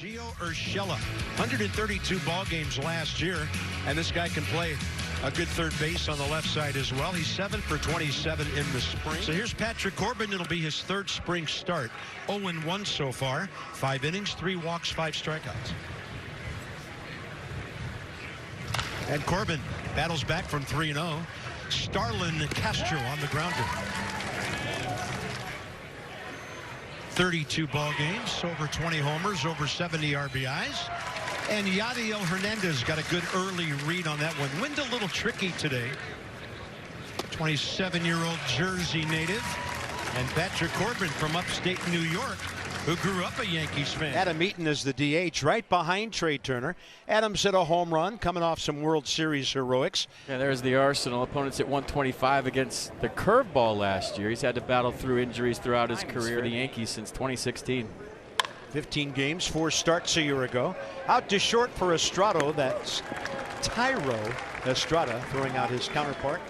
Gio Urshela, 132 ball games last year, and this guy can play a good third base on the left side as well. He's 7 for 27 in the spring. So here's Patrick Corbin. It'll be his third spring start. 0-1 so far. 5 innings, 3 walks, 5 strikeouts. And Corbin battles back from 3-0. Starlin Castro on the grounder. 32 ball games, over 20 homers, over 70 RBIs. And Yadiel Hernandez got a good early read on that one. Wind a little tricky today. 27-year-old Jersey native. And Patrick Corbin from upstate New York, who grew up a Yankees fan. Adam Eaton is the DH, right behind Trey Turner. Adams hit a home run, coming off some World Series heroics. And there's the arsenal. Opponents at 125 against the curveball last year. He's had to battle through injuries throughout his career for the Yankees since 2016. 15 games, 4 starts a year ago. Out to short for Estrada. That's Tyro Estrada throwing out his counterpart.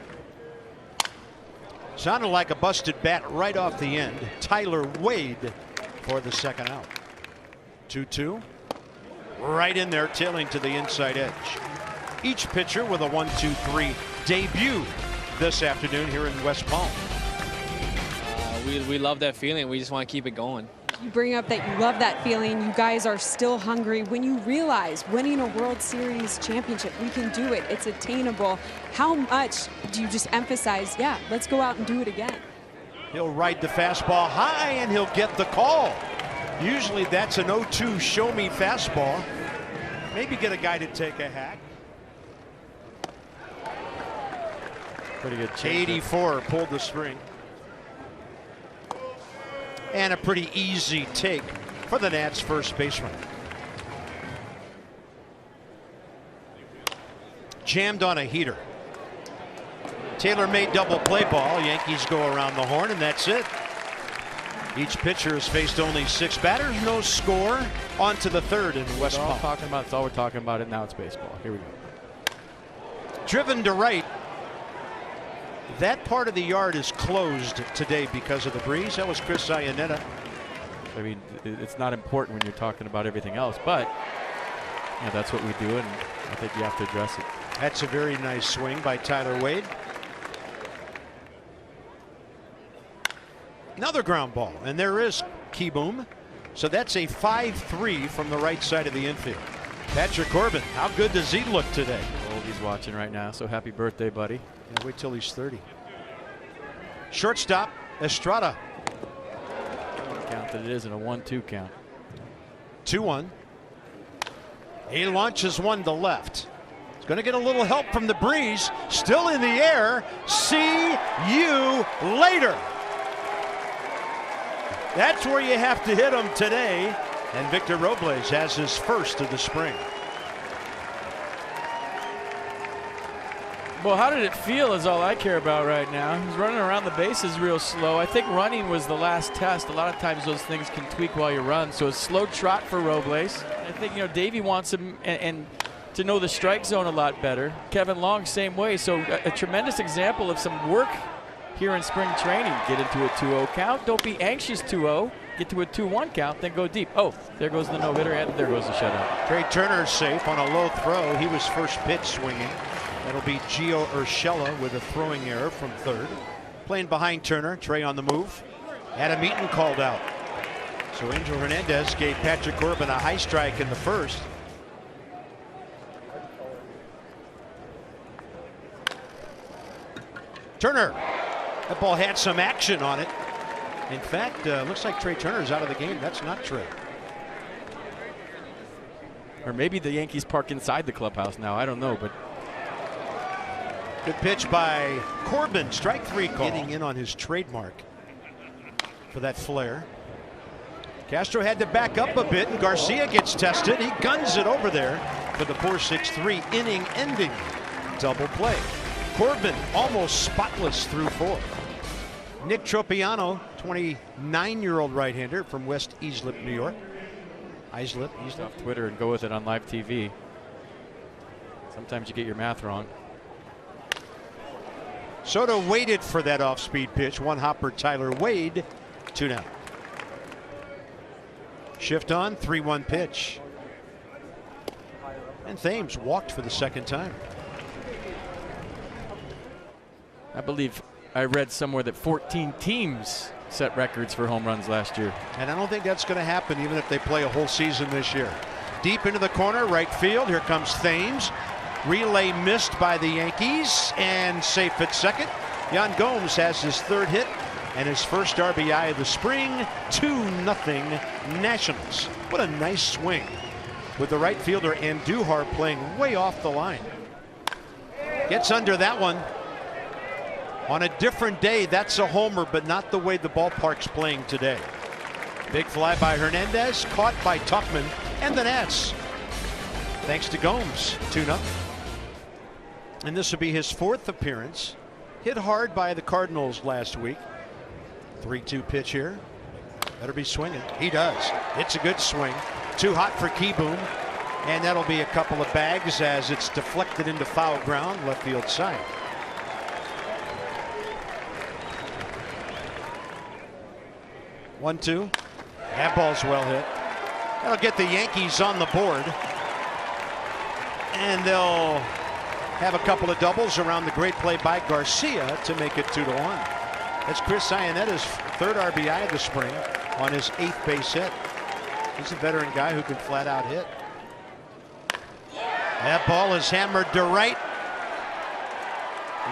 Sounded like a busted bat right off the end. Tyler Wade for the second out. 2-2. Right in there, tailing to the inside edge. Each pitcher with a 1-2-3 debut this afternoon here in West Palm. We love that feeling. We just want to keep it going. You bring up that you love that feeling. You guys are still hungry. When you realize winning a World Series championship, we can do it. It's attainable. How much do you just emphasize, yeah, let's go out and do it again? He'll ride the fastball high and he'll get the call. Usually that's an 0-2 show me fastball. Maybe get a guy to take a hack. Pretty good change. 84 pulled the string. And a pretty easy take for the Nats first baseman. Jammed on a heater. Taylor made double play ball. Yankees go around the horn, and that's it. Each pitcher has faced only 6 batters, no score. On to the third in West Palm. That's all we're talking about, and now it's baseball. Here we go. Driven to right. That part of the yard is closed today because of the breeze. That was Chris Iannetta. I mean, it's not important when you're talking about everything else, but yeah, that's what we do, and I think you have to address it. That's a very nice swing by Tyler Wade. Another ground ball, and there is Keyboom. So that's a 5-3 from the right side of the infield. Patrick Corbin, how good does he look today? Oh, he's watching right now, so happy birthday, buddy. Yeah, wait till he's 30. Shortstop, Estrada. Count that it isn't a 1-2 count. 2-1. He launches one to left. He's going to get a little help from the breeze. Still in the air. See you later. That's where you have to hit him today. And Victor Robles has his first of the spring. Well, how did it feel is all I care about right now. He's running around the bases real slow. I think running was the last test. A lot of times those things can tweak while you run. So a slow trot for Robles. I think, Davey wants him and to know the strike zone a lot better. Kevin Long, same way. So a tremendous example of some work here in spring training. Get into a 2-0 count. Don't be anxious 2-0. Get to a 2-1 count, then go deep. Oh, there goes the no-hitter, and there goes the shutout. Trey Turner safe on a low throw. He was first pitch swinging. That'll be Gio Urshela with a throwing error from third. Playing behind Turner. Trey on the move. Adam Eaton called out. So Angel Hernandez gave Patrick Corbin a high strike in the first. Turner. That ball had some action on it. In fact, looks like Trey Turner's out of the game. That's not Trey. Or maybe the Yankees park inside the clubhouse now. I don't know, but. Good pitch by Corbin. Strike 3 call. Getting in on his trademark for that flare. Castro had to back up a bit, and Garcia gets tested. He guns it over there for the 4-6-3 inning-ending double play. Corbin almost spotless through 4. Nick Tropiano, 29-year-old right-hander from West Islip, New York. Islip. Off Twitter and go with it on live TV. Sometimes you get your math wrong. Soto waited for that off-speed pitch. One hopper, Tyler Wade, 2 down. Shift on, 3-1 pitch. And Thames walked for the second time. I believe I read somewhere that 14 teams set records for home runs last year. And I don't think that's going to happen even if they play a whole season this year. Deep into the corner, right field. Here comes Thames. Relay missed by the Yankees and safe at second. Yan Gomes has his third hit and his first RBI of the spring. 2-0 Nationals. What a nice swing with the right fielder Andujar playing way off the line. Gets under that one. On a different day, that's a homer, but not the way the ballpark's playing today. Big fly by Hernandez, caught by Tuchman and the Nats. Thanks to Gomes, 2-0. And this will be his fourth appearance. Hit hard by the Cardinals last week. 3-2 pitch here. Better be swinging. He does. It's a good swing. Too hot for Keyboom. And that'll be a couple of bags as it's deflected into foul ground, left field side. 1-2. That ball's well hit. That'll get the Yankees on the board. And they'll have a couple of doubles around the great play by Garcia to make it 2-1. That's Chris Ionetta's third RBI of the spring on his 8th base hit. He's a veteran guy who can flat out hit. That ball is hammered to right.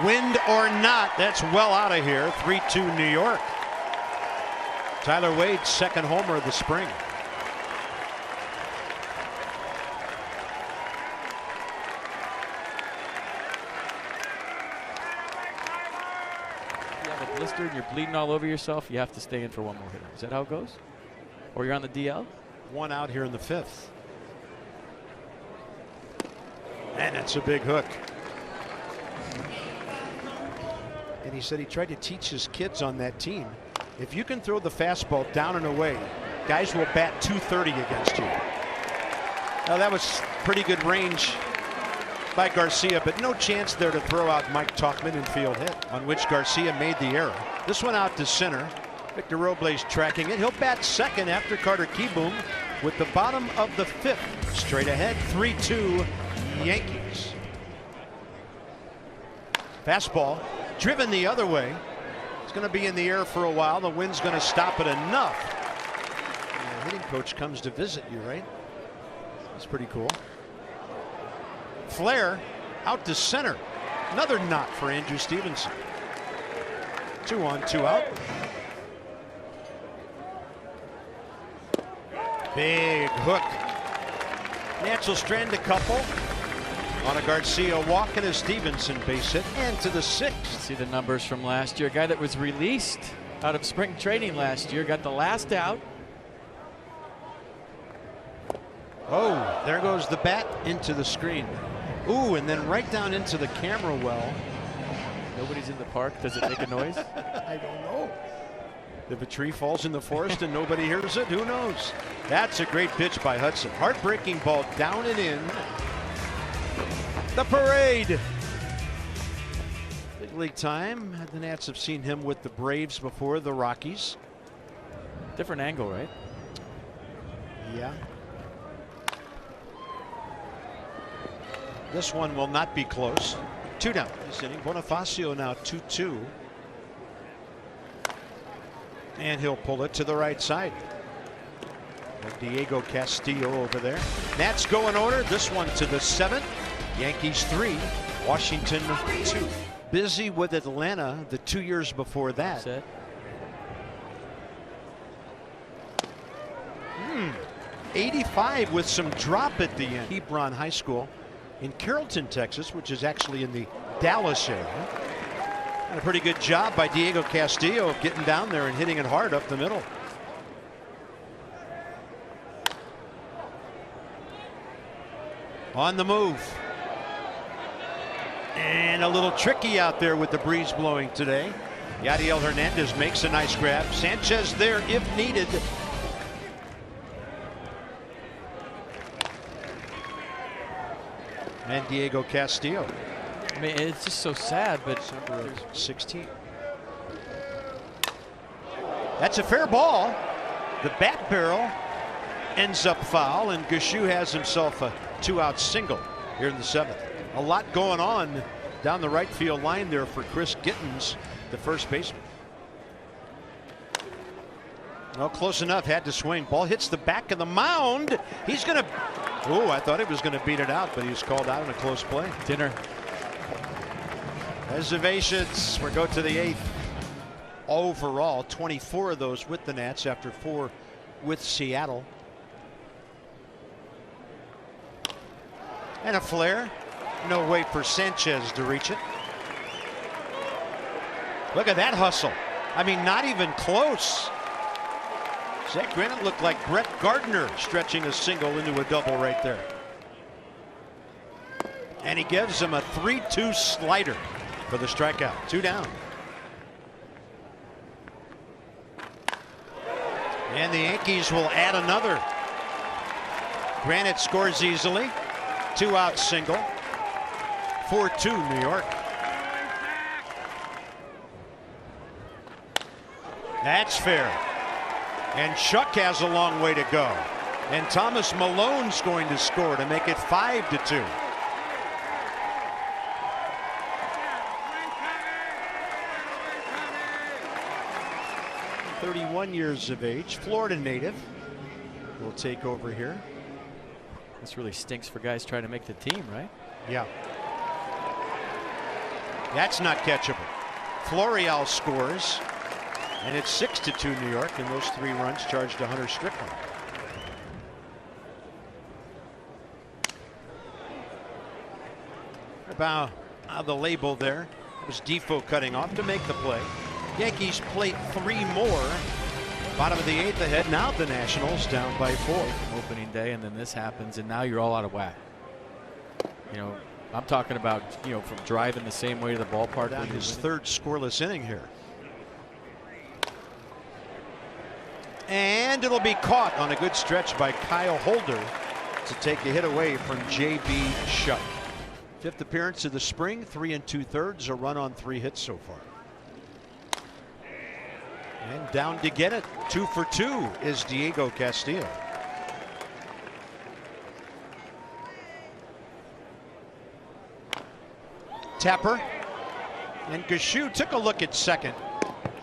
Wind or not, that's well out of here. 3-2 New York. Tyler Wade's second homer of the spring. If you have a blister and you're bleeding all over yourself, you have to stay in for one more hitter. Is that how it goes? Or you're on the DL? One out here in the 5th. And it's a big hook. And he said he tried to teach his kids on that team. If you can throw the fastball down and away, guys will bat 230 against you. Now that was pretty good range by Garcia, but no chance there to throw out Mike Tauchman in field hit, on which Garcia made the error. This one out to center. Victor Robles tracking it. He'll bat second after Carter Keyboom with the bottom of the 5th. Straight ahead, 3-2 Yankees. Fastball driven the other way. It's going to be in the air for a while. The wind's going to stop it enough. The hitting coach comes to visit you, right? That's pretty cool. Flare out to center. Another knot for Andrew Stevenson. 2 on, 2 out. Big hook. Nats will strand a couple on a Garcia walk and a Stevenson base hit, and to the 6th. See the numbers from last year. A guy that was released out of spring training last year got the last out. Oh, there goes the bat into the screen. Ooh, and then right down into the camera well. Nobody's in the park. Does it make a noise? I don't know. If a tree falls in the forest and nobody hears it, who knows? That's a great pitch by Hudson. Heartbreaking ball down and in. The parade. Big league time. The Nats have seen him with the Braves before, the Rockies. Different angle, right? Yeah. This one will not be close. 2 down this inning. Bonifacio now 2-2. And he'll pull it to the right side. Diego Castillo over there. Nats go in order. This one to the 7th. Yankees 3, Washington 2. Busy with Atlanta the 2 years before that. 85 with some drop at the end. Hebron High School in Carrollton, Texas, which is actually in the Dallas area. And a pretty good job by Diego Castillo of getting down there and hitting it hard up the middle. On the move. And a little tricky out there with the breeze blowing today. Yadiel Hernandez makes a nice grab. Sanchez there if needed. And Diego Castillo. I mean, it's just so sad, but December 16. That's a fair ball. The bat barrel ends up foul, and Gushue has himself a 2-out single here in the 7th. A lot going on down the right field line there for Chris Gittens, the first baseman. Well, close enough, had to swing. Ball hits the back of the mound. He's going to, oh, I thought he was going to beat it out, but he was called out in a close play. Dinner. Reservations. We go to the 8th. Overall, 24 of those with the Nats after 4 with Seattle. And a flare. No way for Sanchez to reach it. Look at that hustle. I mean, not even close. Zach Granite looked like Brett Gardner stretching a single into a double right there. And he gives him a 3-2 slider for the strikeout. 2 down. And the Yankees will add another. Granite scores easily. 2-out single. 4-2 New York. That's fair. And Chuck has a long way to go. And Thomas Malone's going to score to make it 5-2. "31 years of age, Florida native, will take over here." This really stinks for guys trying to make the team, right? Yeah. That's not catchable. Florial scores. And it's 6-2 New York, and those 3 runs charged to Hunter Strickland. About the label there. It was Defoe cutting off to make the play. Yankees plate 3 more. Bottom of the 8th ahead. Now the Nationals down by 4. Opening day, and then this happens, and now you're all out of whack. You know, I'm talking about, you know, from driving the same way to the ballpark. Down his 3rd scoreless inning here. And it'll be caught on a good stretch by Kyle Holder to take a hit away from J.B. Shuck. 5th appearance of the spring, 3 2/3, a run on 3 hits so far. And down to get it, 2 for 2 is Diego Castillo. Tapper and Gushue took a look at second.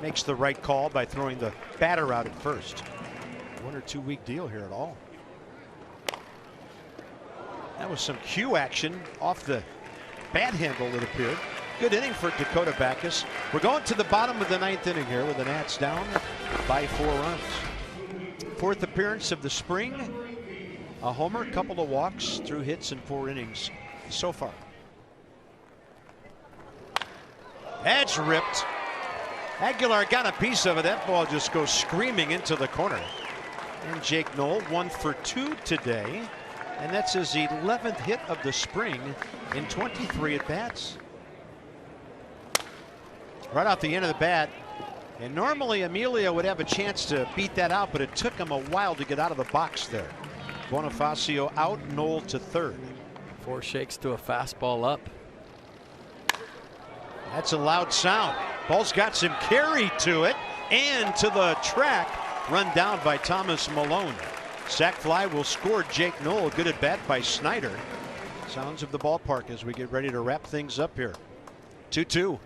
Makes the right call by throwing the batter out at first. 1 or 2 week deal here at all. That was some cue action off the bat handle, it appeared. Good inning for Dakota Backus. We're going to the bottom of the 9th inning here with the Nats down by 4 runs. 4th appearance of the spring. A homer, couple of walks, through hits in 4 innings so far. That's ripped. Aguilar got a piece of it. That ball just goes screaming into the corner. And Jake Knoll 1 for 2 today. And that's his 11th hit of the spring in 23 at bats. Right off the end of the bat. And normally Emilio would have a chance to beat that out, but it took him a while to get out of the box there. Bonifacio out, Knoll to 3rd. 4 shakes to a fastball up. That's a loud sound. Ball's got some carry to it and to the track, run down by Thomas Malone. Sac fly will score Jake Knoll. Good at bat by Snyder. Sounds of the ballpark as we get ready to wrap things up here. 2-2.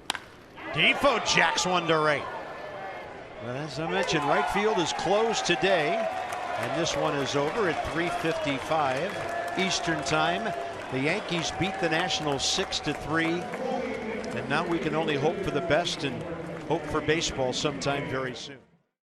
Defoe jacks one to right. Well, as I mentioned, right field is closed today, and this one is over at 3:55 Eastern time. The Yankees beat the Nationals 6-3. And now we can only hope for the best and hope for baseball sometime very soon.